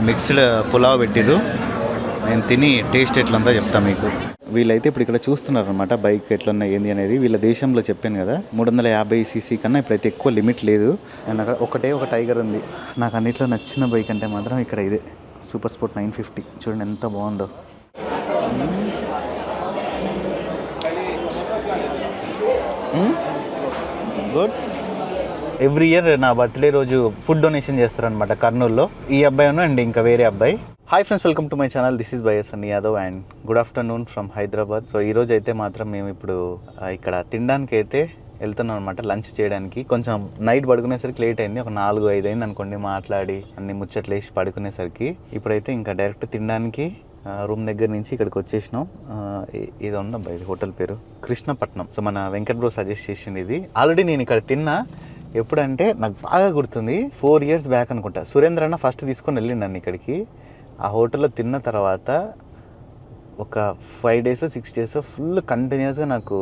Mixed pulao పెట్టిరు. నేను తిని టేస్ట్ ఎట్లుందో చెప్తా మీకు. వీళ్ళైతే ఇప్పుడు ఇక్కడ చూస్తున్నారు అనమాట బైక్ ఎట్లున్నా ఏంది అనేది. వీళ్ళ దేశంలో చెప్పాను కదా 350cc కన్నా ఇప్పుడైతే ఎక్కువ లిమిట్ లేదు. అండ్ అక్కడ ఒక టైగర్ ఉంది. నాకు అన్నిట్లో నచ్చిన బైక్ అంటే మాత్రం ఇక్కడ ఇదే సూపర్ స్పోర్ట్ 950. చూడండి ఎంత బాగుందో. గుడ్. ఎవ్రీ ఇయర్ నా బర్త్డే రోజు ఫుడ్ డొనేషన్ చేస్తారనమాట కర్నూలులో. ఈ అబ్బాయి అండ్ ఇంకా వేరే అబ్బాయి. Hi friends, welcome to my channel. This is BS Sunny Yadav and good afternoon from Hyderabad. So ఈరోజు అయితే మాత్రం మేము ఇప్పుడు ఇక్కడ తినడానికి అయితే వెళ్తున్నాం అనమాట, లంచ్ చేయడానికి. కొంచెం నైట్ పడుకునేసరికి లేట్ అయింది, ఒక 4-5 అయింది అనుకోండి మాట్లాడి అన్ని ముచ్చట్లు వేసి పడుకునేసరికి. ఇప్పుడైతే ఇంకా డైరెక్ట్ తినడానికి రూమ్ దగ్గర నుంచి ఇక్కడికి వచ్చేసినాం. ఇది ఉందబ్బా, ఇది హోటల్ పేరు కృష్ణపట్నం. సో మన వెంకట్ బ్రో సజెస్ట్ చేసింది ఇది. ఆల్రెడీ నేను ఇక్కడ తిన్నా. ఎప్పుడంటే నాకు బాగా గుర్తుంది, 4 years బ్యాక్ అనుకుంటా. సురేంద్ర అన్న ఫస్ట్ తీసుకొని వెళ్ళిండు ఇక్కడికి. ఆ హోటల్లో తిన్న తర్వాత ఒక 5 days 6 days ఫుల్ కంటిన్యూస్గా నాకు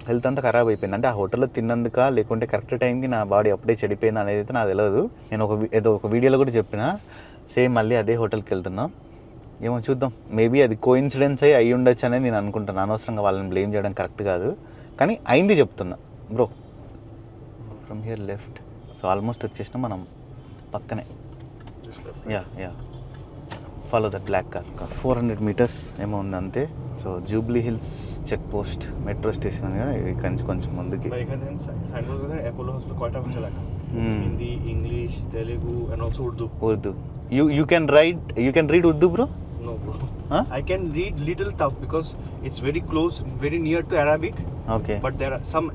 హెల్త్ అంతా ఖరాబ్ అయిపోయింది. అంటే ఆ హోటల్లో తిన్నందుక లేకుంటే కరెక్ట్ టైంకి నా బాడీ అప్పుడే చెడిపోయింది అనేది అయితే నాకు తెలియదు. నేను ఒక వీడియోలో కూడా చెప్పిన, సేమ్ మళ్ళీ అదే హోటల్కి వెళ్తున్నాం. ఏమో చూద్దాం, మేబీ అది కోఇన్సిడెన్స్ అయ్యి ఉండొచ్చు అని నేను అనుకుంటాను. అనవసరంగా వాళ్ళని బ్లేమ్ చేయడం కరెక్ట్ కాదు, కానీ అయింది చెప్తున్నా bro. From here left. So almost వచ్చేసినా మనం పక్కనే. Yeah follow that black car. 400 meters ఏమో ఉంది అంతే. So Jubilee Hills check post metro station ఉంది కదా, ఇక్కడి నుంచి కొంచెం ముందుకి. Hindi, English, Telugu and also Urdu. You can read Urdu, bro? No, bro. Huh? I can read little tough because it's very close, very near to Arabic. Okay. But there are some.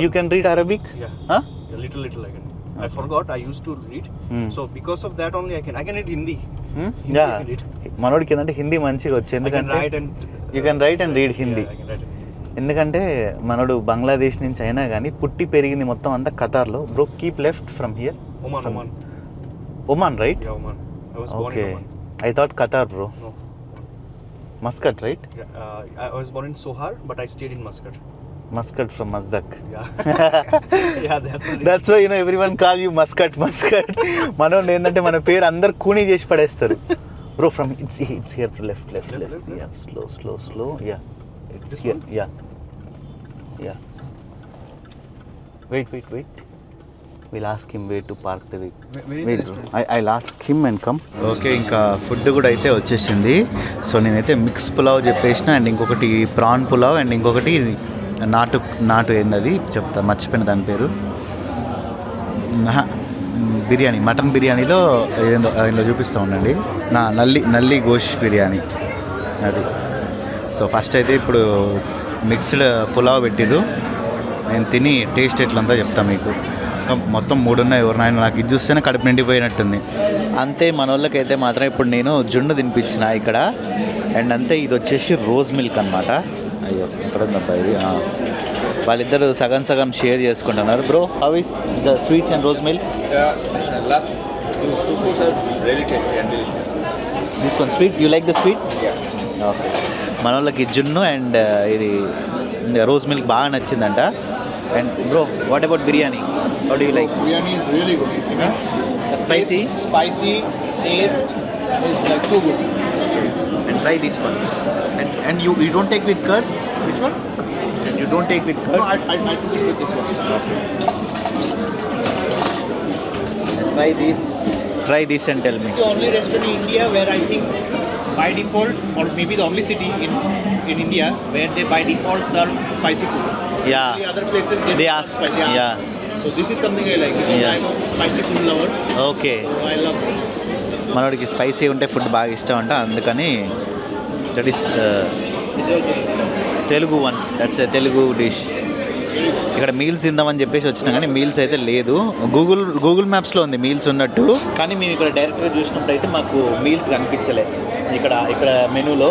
You can read Arabic? Yeah. Huh? Yeah, little I can. I forgot. I used to read. So because of that only I can read Hindi. Hindi Yeah. I can read. మనోడికి ఏంటంటే హిందీ మంచిగా వచ్చి, ఎందుకంటే you can write and read Hindi. Yeah, I can write. ఎందుకంటే మనోడు బంగ్లాదేశ్ నుంచి అయినా కానీ పుట్టి పెరిగింది మొత్తం అంతా ఖతార్లో. Bro keep left from here. Oman, right? Yeah, Oman. I was born in Oman. I thought Qatar, bro. No. Muscat, right? Yeah, I was born in Sohar, but I stayed in Muscat. Muscat from Mazdak. Yeah. Yeah, That's why everyone call you Muscat. మనోడు ఏంటంటే మన పేరు అందరు కూనీ చేసి పడేస్తారు. Bro, from it's here to left. Yeah, slow. Yeah, it's This here. one? Yeah. Wait. We'll ask him where to park the vehicle. Wait, bro. I'll ask him and come. Okay, ఇంకా food కూడా అయితే వచ్చేసింది. So నేనైతే mix pulao చెప్పేసిన, and ఇంకొకటి PRAN pulao, and ఇంకొకటి నాటు ఏందది చెప్తా, మర్చిపోయిన దాని పేరు. బిర్యానీ, మటన్ బిర్యానీలో ఏందో ఇందులో చూపిస్తూ ఉండండి, నల్లి గోష్ బిర్యానీ అది. సో ఫస్ట్ అయితే ఇప్పుడు మిక్స్డ్ పులావ్ పెట్టిరు. నేను తిని టేస్ట్ ఎట్లుందో చెప్తా మీకు. మొత్తం 3 ఉన్నాయి. ఎవరినైనా నాకు ఇది చూస్తేనే కడుపు నిండిపోయినట్టుంది. అంతే మన వాళ్ళకైతే మాత్రం ఇప్పుడు నేను జున్ను తినిపించిన ఇక్కడ. అండ్ అంతే, ఇది వచ్చేసి రోజ్ మిల్క్ అనమాట. అయ్యో ఎక్కడ ఉందబ్బా ఇది. వాళ్ళిద్దరు సగం షేర్ చేసుకుంటున్నారు. Bro, how is the sweets and rose milk? This one sweet, you like the sweet? Okay. మన వాళ్ళకి జున్ను అండ్ ఇది రోజ్ మిల్క్ బాగా నచ్చిందంట. And bro, what about biryani? How do you like? Biryani is really good. Spicy Taste is like too good. And try this one. And you don't take with curd? Which one? You don't take with curd? No, I take with this one. Okay. And try this and tell This me. is the only restaurant in India where I think by default, or maybe the only city in India where they by default serve spicy food. Yeah. The other places They ask. spicy. Yeah. So this is something I like because Yeah. I'm a spicy food lover. Okay. So I love this. మనోడికి spicy ఉంటే food బాగా ఇష్టం అంట, అందుకని that is Telugu one. That's a Telugu dish. ఇక్కడ meals తిందామని చెప్పేసి వచ్చినా కానీ మీల్స్ అయితే లేదు. గూగుల్ మ్యాప్స్లో ఉంది మీల్స్ ఉన్నట్టు, కానీ మేము ఇక్కడ డైరెక్ట్గా చూసినప్పుడు అయితే మాకు మీల్స్ కనిపించలే. ఇక్కడ మెనూలో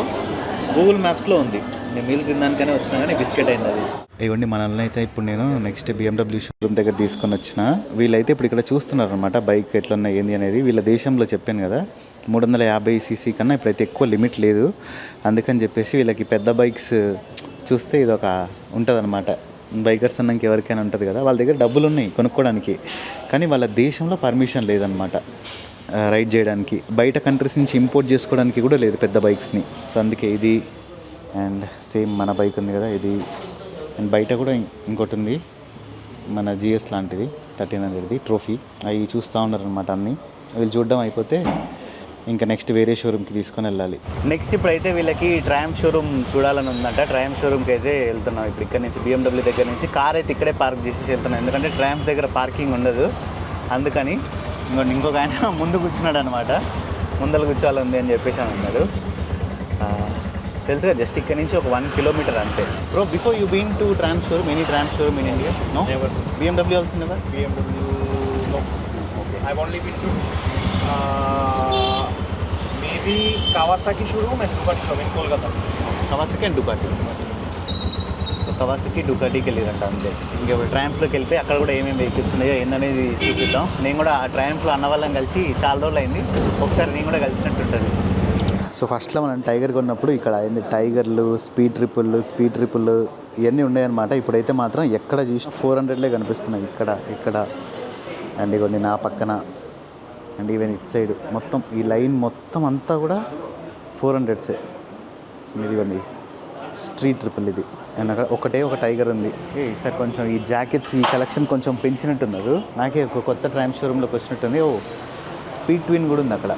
గూగుల్ మ్యాప్స్లో ఉంది. నేను మీల్స్ తినడానికనే వచ్చినా కానీ బిస్కెట్ అయింది అది. ఇవ్వండి మనల్ని అయితే ఇప్పుడు నేను నెక్స్ట్ BMW షోరూమ్ దగ్గర తీసుకొని వచ్చిన. వీళ్ళైతే ఇప్పుడు ఇక్కడ చూస్తున్నారు అనమాట బైక్ ఎట్లున్నా ఏంది అనేది. వీళ్ళ దేశంలో చెప్పాను కదా 350cc కన్నా ఇప్పుడైతే ఎక్కువ లిమిట్ లేదు. అందుకని చెప్పేసి వీళ్ళకి పెద్ద బైక్స్ చూస్తే ఇది ఒక ఉంటుంది అనమాట. బైకర్స్ అన్నాక ఎవరికైనా ఉంటుంది కదా, వాళ్ళ దగ్గర డబ్బులు ఉన్నాయి కొనుక్కోవడానికి, కానీ వాళ్ళ దేశంలో పర్మిషన్ లేదనమాట. రైడ్ చేయడానికి. బయట కంట్రీస్ నుంచి ఇంపోర్ట్ చేసుకోవడానికి కూడా లేదు పెద్ద బైక్స్ని. సో అందుకే ఇది అండ్ సేమ్ మన బైక్ ఉంది కదా ఇది. అండ్ బయట కూడా ఇంకోటి ఉంది మన జిఎస్ లాంటిది 1300ది ట్రోఫీ. అవి చూస్తూ ఉన్నారనమాట అన్నీ. వీళ్ళు చూడడం అయిపోతే ఇంకా నెక్స్ట్ వేరే షోరూమ్కి తీసుకొని వెళ్ళాలి. నెక్స్ట్ ఇప్పుడైతే వీళ్ళకి ట్రయంఫ్ షోరూమ్ చూడాలని ఉందంట. ట్రయంఫ్ షోరూమ్కి అయితే వెళ్తున్నాం ఇప్పుడు. ఇక్కడ నుంచి BMW దగ్గర నుంచి కార్ అయితే ఇక్కడే పార్క్ చేసి వెళ్తున్నాం, ఎందుకంటే ట్రయంఫ్ దగ్గర పార్కింగ్ ఉండదు. అందుకని ఇంకొక ఆయన ముందు కూర్చున్నాడు అనమాట. ముందర కూర్చోవాలంది అని చెప్పేసి అని అన్నాడు. తెలుసుగా జస్ట్ ఇక్కడ నుంచి ఒక 1 kilometer అంతే. Bro before you been to Triumph showroom, any Triumph showroom in India? No. BMW also never? BMW, no. Okay. I've only been to maybe Kawasaki showroom and Ducati showroom in Kolkata. Kawasaki and Ducati. So Kawasaki డుకాటికి వెళ్ళిరంట అంతే. ఇంకెప్పుడు ట్రయంఫ్లోకి వెళ్ళిపోయి అక్కడ కూడా ఏమేమి vehicles ఉన్నాయో ఏందనేది చూపిద్దాం. నేను కూడా ఆ ట్రయంఫ్లో అన్న వాళ్ళని కలిసి చాలా రోజులు అయింది, ఒకసారి నేను కూడా కలిసినట్టు ఉంటుంది. సో ఫస్ట్లో మనం టైగర్ కొన్నప్పుడు ఇక్కడ అయింది టైగర్లు, స్పీడ్ ట్రిపుల్ ఇవన్నీ ఉన్నాయన్నమాట. ఇప్పుడైతే మాత్రం ఎక్కడ చూసినా 400లే కనిపిస్తున్నాయి. ఇక్కడ అండ్ ఇవ్వండి నా పక్కన అండ్ ఈవెన్ ఇట్ సైడ్ మొత్తం ఈ లైన్ మొత్తం అంతా కూడా 400సే. ఇదిగోండి స్ట్రీట్ ట్రిపుల్ ఇది. అండ్ అక్కడ ఒక టైగర్ ఉంది. ఈసారి కొంచెం ఈ జాకెట్స్ ఈ కలెక్షన్ కొంచెం పెంచినట్టున్నారు. నాకే ఒక కొత్త ట్రయంఫ్ షోరూంలోకి వచ్చినట్టుంది. స్పీడ్ ట్విన్ కూడా ఉంది అక్కడ.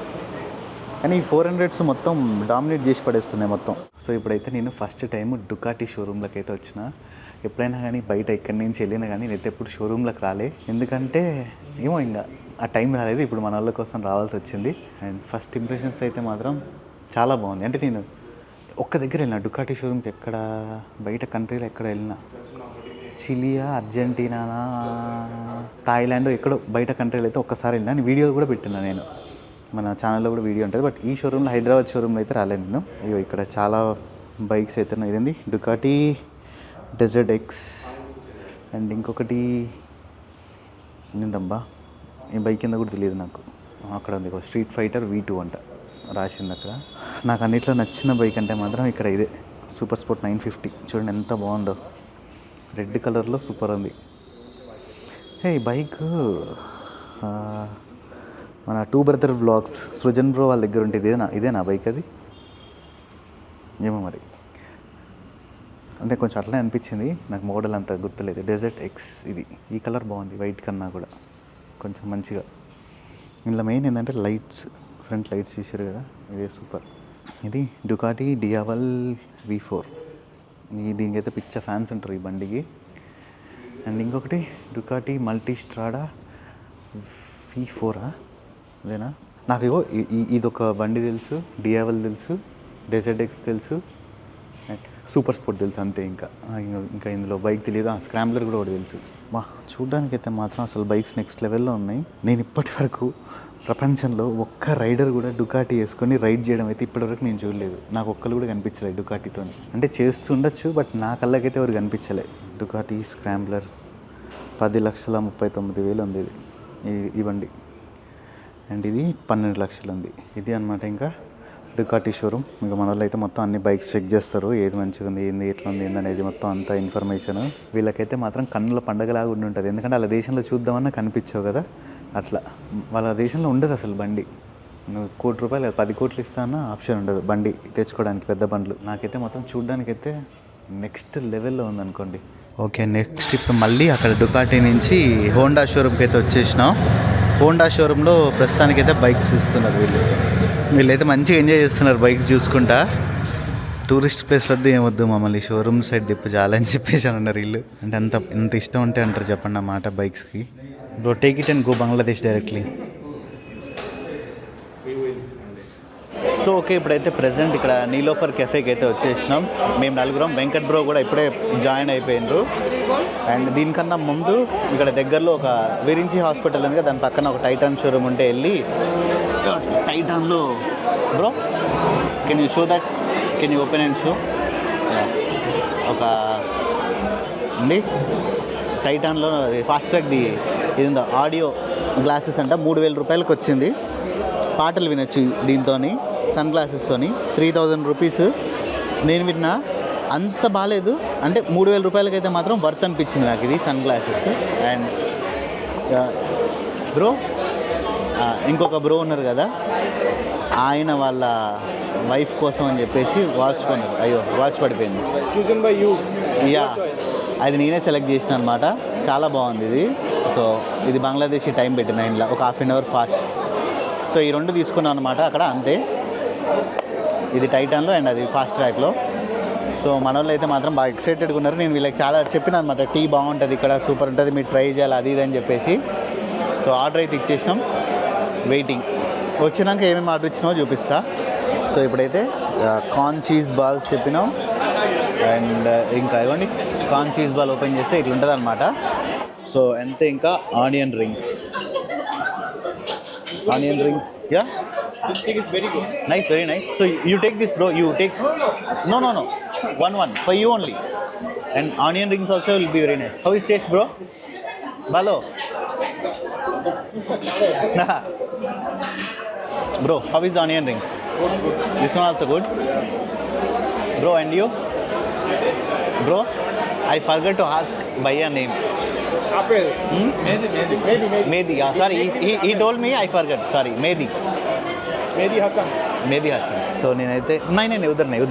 కానీ ఈ 400s మొత్తం డామినేట్ చేసి పడేస్తున్నాయి మొత్తం. సో ఇప్పుడైతే నేను ఫస్ట్ టైం డుకాటి షోరూంలోకి అయితే వచ్చిన. ఎప్పుడైనా కానీ బయట ఇక్కడి నుంచి వెళ్ళినా కానీ నేను ఎప్పుడు షోరూంలోకి రాలే, ఎందుకంటే ఏమో ఇంకా ఆ టైం రాలేదు. ఇప్పుడు మన వాళ్ళ కోసం రావాల్సి వచ్చింది. అండ్ ఫస్ట్ ఇంప్రెషన్స్ అయితే మాత్రం చాలా బాగుంది. అంటే నేను ఒక్క దగ్గర వెళ్ళిన డుకాటి షోరూమ్కి, ఎక్కడ బయట కంట్రీలో ఎక్కడ వెళ్ళినా, చిలియా, అర్జెంటీనానా, థాయిలాండ్ ఎక్కడో బయట కంట్రీలో అయితే ఒక్కసారి వెళ్ళినా. నేను వీడియోలు కూడా పెట్టినా, నేను మన ఛానల్లో కూడా వీడియో ఉంటుంది. బట్ ఈ షోరూంలో హైదరాబాద్ షోరూంలో అయితే రాలేదు నేను. అయ్యో ఇక్కడ చాలా బైక్స్ అయితే ఉన్నాయి. ఇదేంది డుకాటి డెజర్ట్ ఎక్స్ అండ్ ఇంకొకటి ఏందబ్బా ఈ బైక్ కింద కూడా తెలియదు నాకు. అక్కడ ఉంది స్ట్రీట్ ఫైటర్ V2 అంట రాసింది అక్కడ. నాకు అన్నిట్లో నచ్చిన బైక్ అంటే మాత్రం ఇక్కడ ఇదే సూపర్ స్పోర్ట్ 950. చూడండి ఎంత బాగుందో, రెడ్ కలర్లో సూపర్ ఉంది. ఈ బైక్ మన 2 Brother Vlogs సృజన్ బ్రో వాళ్ళ దగ్గర ఉంటే ఇదేనా బైక్? అది ఏమో మరి, అంటే కొంచెం అట్లనే అనిపించింది నాకు. మోడల్ అంత గుర్తులేదు. డెజర్ట్ ఎక్స్ ఇది. ఈ కలర్ బాగుంది వైట్ కన్నా కూడా కొంచెం మంచిగా. ఇందులో మెయిన్ ఏంటంటే లైట్స్, ఫ్రంట్ లైట్స్ చూసారు కదా, ఇదే సూపర్. ఇది డుకాటి డియావల్ V4. దీనికైతే పిచ్చ ఫ్యాన్స్ ఉంటారు ఈ బండికి. అండ్ ఇంకొకటి డుకాటి మల్టీ స్ట్రాడా V4 అదేనా? నాకు ఇదొక బండి తెలుసు, డియావల్ తెలుసు, డెజర్ట్ ఎక్స్ తెలుసు, సూపర్ స్పోర్ట్ తెలుసు అంతే. ఇంకా ఇందులో బైక్ తెలియదు. స్క్రాంబ్లర్ కూడా ఒకటి తెలుసు. చూడ్డానికి అయితే మాత్రం అసలు బైక్స్ నెక్స్ట్ లెవెల్లో ఉన్నాయి. నేను ఇప్పటి వరకు ప్రపంచంలో ఒక్క రైడర్ కూడా డుకాటి వేసుకొని రైడ్ చేయడం అయితే ఇప్పటివరకు నేను చూడలేదు. నాకు ఒక్కరు కూడా కనిపించలేదు డుకాటితో. అంటే చేస్తుండొచ్చు, బట్ నా కళ్ళకైతే ఎవరు కనిపించలే. డుకాటి స్క్రాంబ్లర్ 10,39,000 ఉంది ఈ బండి. అండ్ ఇది 12 లక్షలు ఉంది. ఇది అనమాట ఇంకా డుకాటి షోరూమ్. ఇంకా మన వాళ్ళు అయితే మొత్తం అన్ని బైక్స్ చెక్ చేస్తారు, ఏది మంచిగా ఉంది, ఏంది ఎట్లా ఉంది ఏందనేది మొత్తం అంతా ఇన్ఫర్మేషన్. వీళ్ళకైతే మాత్రం కన్నుల పండగలాగా ఉండి ఉంటుంది, ఎందుకంటే వాళ్ళ దేశంలో చూద్దామన్నా కనిపించవు కదా. అట్లా వాళ్ళ దేశంలో ఉండదు అసలు బండి. నువ్వు ₹1 కోటి 10 కోట్లు ఇస్తానా ఆప్షన్ ఉండదు బండి తెచ్చుకోవడానికి, పెద్ద బండ్లు. నాకైతే మొత్తం చూడడానికైతే నెక్స్ట్ లెవెల్లో ఉందనుకోండి. ఓకే, నెక్స్ట్ ఇప్పుడు మళ్ళీ అక్కడ డుకాటి నుంచి హోండా షోరూమ్కి అయితే వచ్చేసినాం. హోండా షోరూంలో ప్రస్తుతానికైతే బైక్స్ చూస్తున్నారు వీళ్ళైతే మంచిగా ఎంజాయ్ చేస్తున్నారు బైక్స్ చూసుకుంటా. టూరిస్ట్ ప్లేస్ వద్దు ఏమొద్దు, మమ్మల్ని షోరూమ్ సైడ్ తిప్పు చాలా అని చెప్పేసి అన్నారు వీళ్ళు. అంటే ఎంత ఇష్టం ఉంటే అంటారు చెప్పండి అన్నమాట బైక్స్కి. Bro take it and go Bangladesh directly. So okay, ఇప్పుడైతే ప్రెసెంట్ ఇక్కడ నీలోఫర్ కెఫేకి అయితే వచ్చేసినాం మేము నలుగురం. వెంకట్ బ్రో కూడా ఇప్పుడే జాయిన్ అయిపోయినారు. అండ్ దీనికన్నా ముందు ఇక్కడ దగ్గరలో ఒక విరించి హాస్పిటల్ ఉంది కదా, దాని పక్కన ఒక టైటాన్ షోరూమ్ ఉంటే వెళ్ళి టైటాన్లో bro can you show that, can you open and show ఒక అండి టైటాన్లో ఫాస్ట్ ట్రాక్ది ఇది ఉందా ఆడియో గ్లాసెస్ అంట. 3,000 రూపాయలకి వచ్చింది. పాటలు వినొచ్చు దీంతో, సన్ గ్లాసెస్తో 3,000 రూపీస్. నేను విన్నా అంత బాగాలేదు, అంటే 3,000 రూపాయలకి అయితే మాత్రం వర్త్ అనిపించింది నాకు ఇది సన్ గ్లాసెస్. అండ్ బ్రో ఇంకొక బ్రో ఉన్నారు కదా, ఆయన వాళ్ళ వైఫ్ కోసం అని చెప్పేసి వాచ్ కొన్నారు. అయ్యో వాచ్ పడిపోయింది. chosen by you. యా, అది నేనే సెలెక్ట్ చేసిన అనమాట. చాలా బాగుంది ఇది. సో ఇది బంగ్లాదేశీ టైం పెట్టిన ఇంట్లో ఒక ½ గంట ఫాస్ట్. సో ఈ రెండు తీసుకున్నాను అనమాట అక్కడ, అంతే. ఇది టైటాన్లో అండ్ అది ఫాస్ట్ ట్రాక్లో. సో మన వాళ్ళు అయితే మాత్రం బాగా ఎక్సైటెడ్గా ఉన్నారు. నేను వీళ్ళకి చాలా చెప్పిన అనమాట, టీ బాగుంటుంది ఇక్కడ, సూపర్ ఉంటుంది, మీరు ట్రై చేయాలి అది ఇది అని చెప్పేసి. సో ఆర్డర్ అయితే ఇచ్చేసినాం, వెయిటింగ్. వచ్చినాక ఏమేమి ఆర్డర్ ఇచ్చినామో చూపిస్తా. సో ఇప్పుడైతే కార్న్ చీజ్ బాల్స్ చెప్పినాం, అండ్ ఇంకా ఇవ్వండి కార్న్ చీజ్ బాల్ ఓపెన్ చేస్తే ఇట్లా ఉంటుంది అనమాట. సో అంతే. ఇంకా onion rings, yeah, This thing is very good. nice, very nice. So you take this, bro, you take, no, one for you only, and onion rings also will be very nice. How is taste, bro? Balo. Bro, how is the onion rings? This one also good, bro. And you, bro? I forgot to ask Bhaiya name. Apple. Mehdi. Yeah, sorry, he told me, I forgot. Sorry, Mehdi Hassan. So నేనైతే नहीं उधर नहीं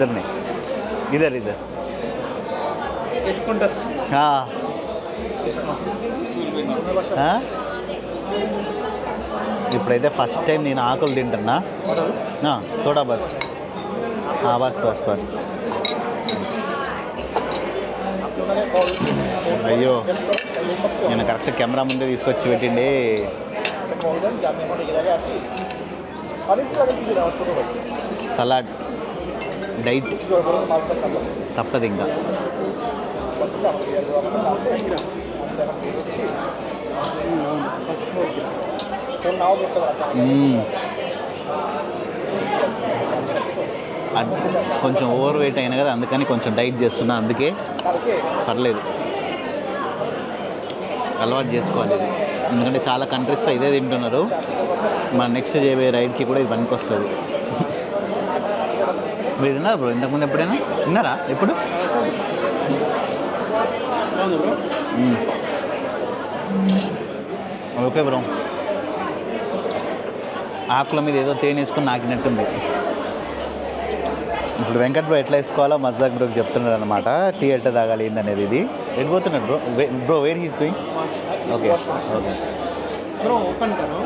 इधर పెట్టుకుంటారు. ఇప్పుడైతే first time నేను ఆకులు తింటున్నా. తోడా బస్ బస్. అయ్యో, నేను కరెక్ట్ కెమెరా ముందే తీసుకొచ్చి పెట్టిండే. సలాడ్ డైట్ తప్పదు ఇంకా. కొంచెం ఓవర్ వెయిట్ అయినా కదా, అందుకని కొంచెం డైట్ చేస్తున్నా. అందుకే పర్లేదు, అలవాటు చేసుకోవాలి ఇది. ఎందుకంటే చాలా కంట్రీస్లో ఇదే తింటున్నారు. మన నెక్స్ట్ చేయబోయే రైడ్కి కూడా ఇది పనికి వస్తుంది. మీరు తిన్నారా బ్రో ఇంతకుముందు ఎప్పుడైనా? తిన్నారా ఎప్పుడు? Okay bro. ఆకుల మీద ఏదో తేనె వేసుకొని నాకినట్టుంది. ఇప్పుడు వెంకట్ బ్రో ఎట్లా వేసుకోవాలో మజాక్ బ్రోకి చెప్తున్నాడు అనమాట. టీ ఎట్లా తాగాలి ఏందనేది. ఇది వెళ్ళిపోతున్నాడు bro where he's going? Okay bro open करो,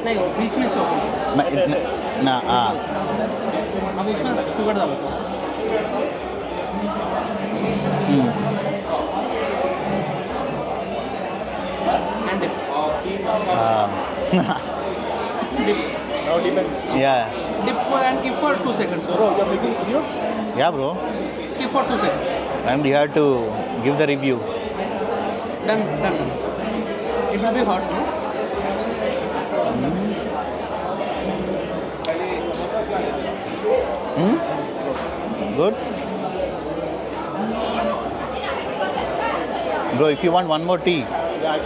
नहीं बीच में से ओपन ना. अब इसमें शुगर डालो. And dip. Dip. Now depends. Yeah. Dip for and keep for 2 seconds. Bro, you are making video? Yeah, bro. Keep for 2 seconds. And you have to give the review. Done. It will be hot, no? Good. Bro, if you want one more tea,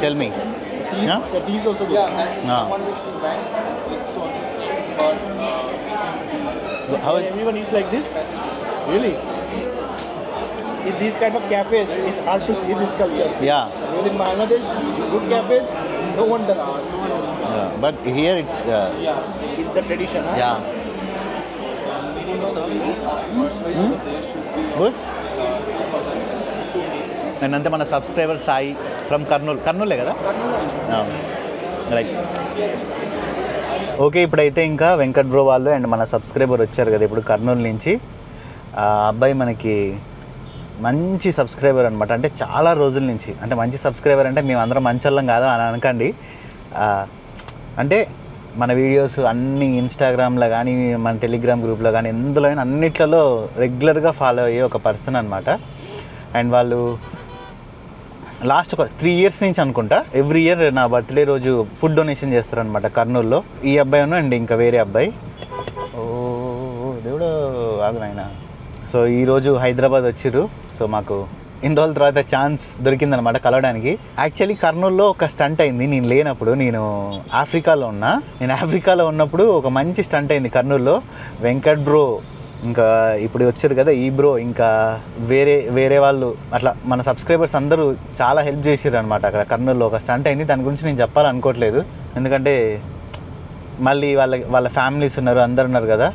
tell me. Tea, Yeah? the tea is also good. One which we drank, it's also the same, but How is everyone eats like this? Really? In these kind of cafes, it's hard to see this culture. Yeah. Well, in Bangladesh, good cafes, no one does this. But here it's It's the tradition. Huh? yeah. Good. And అంతే మన subscriber Sai from కర్నూలే కదా? Right. Okay, ఇప్పుడైతే ఇంకా Venkat bro వాళ్ళు and మన subscriber వచ్చారు కదా ఇప్పుడు కర్నూలు నుంచి. ఆ అబ్బాయి మనకి మంచి సబ్స్క్రైబర్ అనమాట. అంటే చాలా రోజుల నుంచి, అంటే మంచి సబ్స్క్రైబర్ అంటే మేము అందరం మంచి వాళ్ళం కాదు అని అనకండి. అంటే మన వీడియోస్ అన్ని ఇన్స్టాగ్రామ్లో కానీ మన టెలిగ్రామ్ గ్రూప్లో కానీ ఎందులో అయినా అన్నిట్లలో రెగ్యులర్గా ఫాలో అయ్యే ఒక పర్సన్ అనమాట. అండ్ వాళ్ళు లాస్ట్ ఒక 3 years నుంచి అనుకుంటా ఎవ్రీ ఇయర్ నా బర్త్డే రోజు ఫుడ్ డొనేషన్ చేస్తారనమాట కర్నూలులో. ఈ అబ్బాయి అండ్ ఇంకా వేరే అబ్బాయి. ఓ దేవుడు ఆగునాయన. సో ఈరోజు హైదరాబాద్ వచ్చిర్రు. సో మాకు ఇన్ని రోజుల తర్వాత ఛాన్స్ దొరికిందనమాట కలవడానికి. యాక్చువల్లీ కర్నూలులో ఒక స్టంట్ అయింది నేను లేనప్పుడు. నేను ఆఫ్రికాలో ఉన్నప్పుడు ఒక మంచి స్టంట్ అయింది కర్నూలులో. వెంకట్ బ్రో ఇంకా ఇప్పుడు వచ్చారు కదా ఈ బ్రో, ఇంకా వేరే వాళ్ళు అట్లా మన సబ్స్క్రైబర్స్ అందరూ చాలా హెల్ప్ చేసారు అనమాట. అక్కడ కర్నూలులో ఒక స్టంట్ అయింది. దాని గురించి నేను చెప్పాలనుకోవట్లేదు, ఎందుకంటే మళ్ళీ వాళ్ళ ఫ్యామిలీస్ ఉన్నారు, అందరు ఉన్నారు కదా,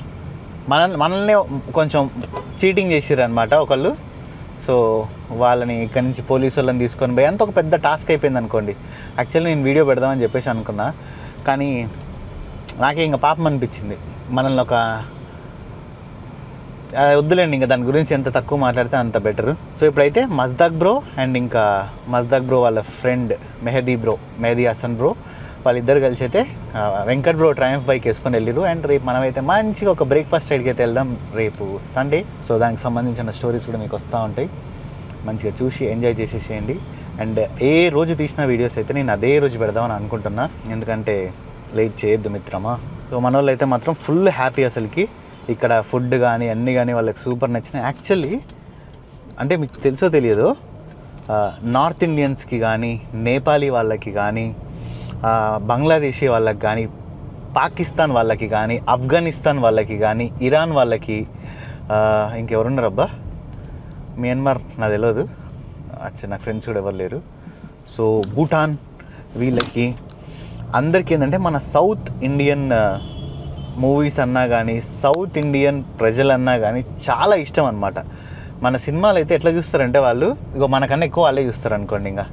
మనల్ని కొంచెం చీటింగ్ చేసిర్రు అనమాట ఒకళ్ళు. సో వాళ్ళని ఇక్కడి నుంచి పోలీసు వాళ్ళని తీసుకొని పోయి అంత ఒక పెద్ద టాస్క్ అయిపోయింది అనుకోండి. యాక్చువల్లీ నేను వీడియో పెడదామని చెప్పేసి అనుకున్నా, కానీ నాకే ఇంకా పాపం అనిపించింది. మనల్ని ఒక వద్దులేండి, ఇంకా దాని గురించి ఎంత తక్కువ మాట్లాడితే అంత బెటర్. సో ఇప్పుడైతే మజ్దాక్ బ్రో అండ్ ఇంకా మజ్దాక్ బ్రో వాళ్ళ ఫ్రెండ్ మెహదీ హసన్ బ్రో వాళ్ళిద్దరు కలిసి అయితే వెంకట్ బ్రో ట్రయంఫ్ బైక్ వేసుకొని వెళ్ళిరు. అండ్ రేపు మనమైతే మంచిగా ఒక బ్రేక్ఫాస్ట్ రైడ్కి అయితే వెళ్దాం, రేపు సండే. సో దానికి సంబంధించిన స్టోరీస్ కూడా మీకు వస్తూ ఉంటాయి, మంచిగా చూసి ఎంజాయ్ చేసేసేయండి. అండ్ ఏ రోజు తీసిన వీడియోస్ అయితే నేను అదే రోజు పెడదామని అనుకుంటున్నా, ఎందుకంటే లేట్ చేయొద్దు మిత్రమా. సో మన వాళ్ళు అయితే మాత్రం ఫుల్ హ్యాపీ. అసలుకి ఇక్కడ ఫుడ్ కానీ అన్నీ కానీ వాళ్ళకి సూపర్ నచ్చినాయి. యాక్చువల్లీ అంటే మీకు తెలుసో తెలియదు, నార్త్ ఇండియన్స్కి కానీ, నేపాలీ వాళ్ళకి కానీ, బంగ్లాదేశీ వాళ్ళకి కానీ, పాకిస్తాన్ వాళ్ళకి కానీ, ఆఫ్ఘనిస్తాన్ వాళ్ళకి కానీ, ఇరాన్ వాళ్ళకి, ఇంకెవరున్నారబ్బా, మియన్మార్ నాకు తెలియదు, నాకు ఫ్రెండ్స్ కూడా ఎవరు లేరు. సో భూటాన్, వీళ్ళకి అందరికీ ఏంటంటే మన సౌత్ ఇండియన్ మూవీస్ అన్నా కానీ, సౌత్ ఇండియన్ ప్రజలన్నా కానీ చాలా ఇష్టం అనమాట. మన సినిమాలు అయితే ఎట్లా చూస్తారంటే వాళ్ళు మనకన్నా ఎక్కువ వాళ్ళే చూస్తారు అనుకోండి. ఇంకా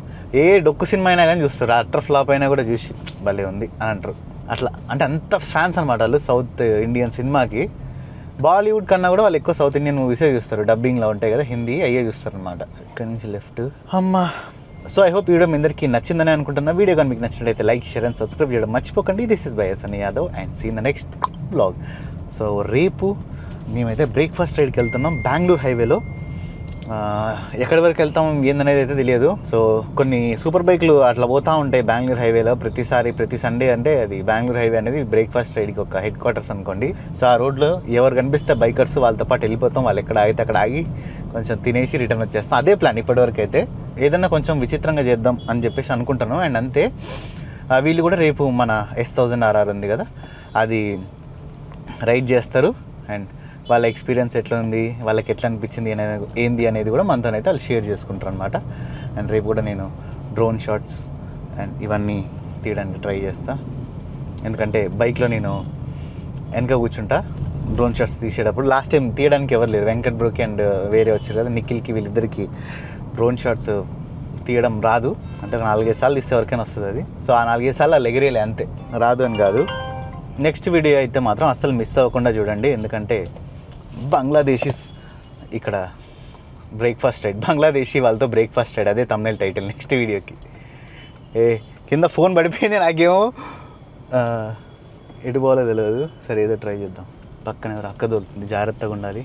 ఏ డొక్కు సినిమా అయినా కానీ చూస్తారు, అట్టర్ ఫ్లాప్ అయినా కూడా చూసి భలే ఉంది అని అంటారు. అట్లా అంటే అంత ఫ్యాన్స్ అనమాట వాళ్ళు సౌత్ ఇండియన్ సినిమాకి. బాలీవుడ్ కన్నా కూడా వాళ్ళు ఎక్కువ సౌత్ ఇండియన్ మూవీసే చూస్తారు, డబ్బింగ్లో ఉంటాయి కదా హిందీ, అయ్యే చూస్తారు అనమాట. సో ఇక్కడ నుంచి లెఫ్ట్ అమ్మా. సో ఐ హోప్ ఈ వీడియో మీ అందరికీ నచ్చిందని అనుకుంటున్నా. వీడియో కానీ మీకు నచ్చినట్లయితే లైక్, షేర్ అండ్ సబ్స్క్రైబ్ చేయడం మర్చిపోకండి. This is by Sunny Yadav and see in the next blog. So రేపు మేమైతే బ్రేక్ఫాస్ట్ రైడ్కి వెళ్తున్నాం బెంగళూరు హైవేలో. ఎక్కడి వరకు వెళ్తాం ఏందనేది అయితే తెలియదు. సో కొన్ని సూపర్ బైక్లు అట్లా పోతూ ఉంటాయి బెంగళూరు హైవేలో ప్రతి సండే. అంటే అది బెంగళూరు హైవే అనేది బ్రేక్ఫాస్ట్ రైడ్కి ఒక హెడ్ క్వార్టర్స్ అనుకోండి. సో ఆ రోడ్లో ఎవరు కనిపిస్తే బైకర్స్ వాళ్ళతో పాటు వెళ్ళిపోతాం, వాళ్ళు ఎక్కడ ఆగితే అక్కడ ఆగి కొంచెం తినేసి రిటర్న్ వచ్చేస్తాం. అదే ప్లాన్ ఇప్పటివరకు అయితే. ఏదన్నా కొంచెం విచిత్రంగా చేద్దాం అని చెప్పేసి అనుకుంటున్నాం. అండ్ అంతే, వీళ్ళు కూడా రేపు మన S1000RR ఉంది కదా, అది రైడ్ చేస్తారు. అండ్ వాళ్ళ ఎక్స్పీరియన్స్ ఎట్లా ఉంది, వాళ్ళకి ఎట్లా అనిపించింది ఏంది అనేది కూడా మనతోనైతే వాళ్ళు షేర్ చేసుకుంటారు అనమాట. అండ్ రేపు కూడా నేను డ్రోన్ షాట్స్ అండ్ ఇవన్నీ తీయడానికి ట్రై చేస్తా, ఎందుకంటే బైక్లో నేను వెనక కూర్చుంటా డ్రోన్ షాట్స్ తీసేటప్పుడు. లాస్ట్ టైం తీయడానికి ఎవరు లేరు, వెంకట్ బ్రోకి అండ్ వేరే వచ్చారు కదా నిఖిల్కి, వీళ్ళిద్దరికి డ్రోన్ షాట్స్ తీయడం రాదు. అంటే 4-5 సార్లు తీస్తే ఎవరికైనా వస్తుంది అది. సో ఆ 4-5 సార్లు వాళ్ళు ఎగిరేలే అంతే, రాదు అని కాదు. నెక్స్ట్ వీడియో అయితే మాత్రం అస్సలు మిస్ అవ్వకుండా చూడండి, ఎందుకంటే బంగ్లాదేశీస్ ఇక్కడ బ్రేక్ఫాస్ట్ రైడ్, బంగ్లాదేశీ వాళ్ళతో బ్రేక్ఫాస్ట్ రైడ్, అదే తమ్నెల్ టైటిల్ నెక్స్ట్ వీడియోకి. కింద ఫోన్ పడిపోయింది నాకేమో, ఎటు పోవాలో తెలియదు. సరే ఏదో ట్రై చేద్దాం. పక్కన ఎవరు అక్క దొరుకుతుంది, జాగ్రత్తగా ఉండాలి.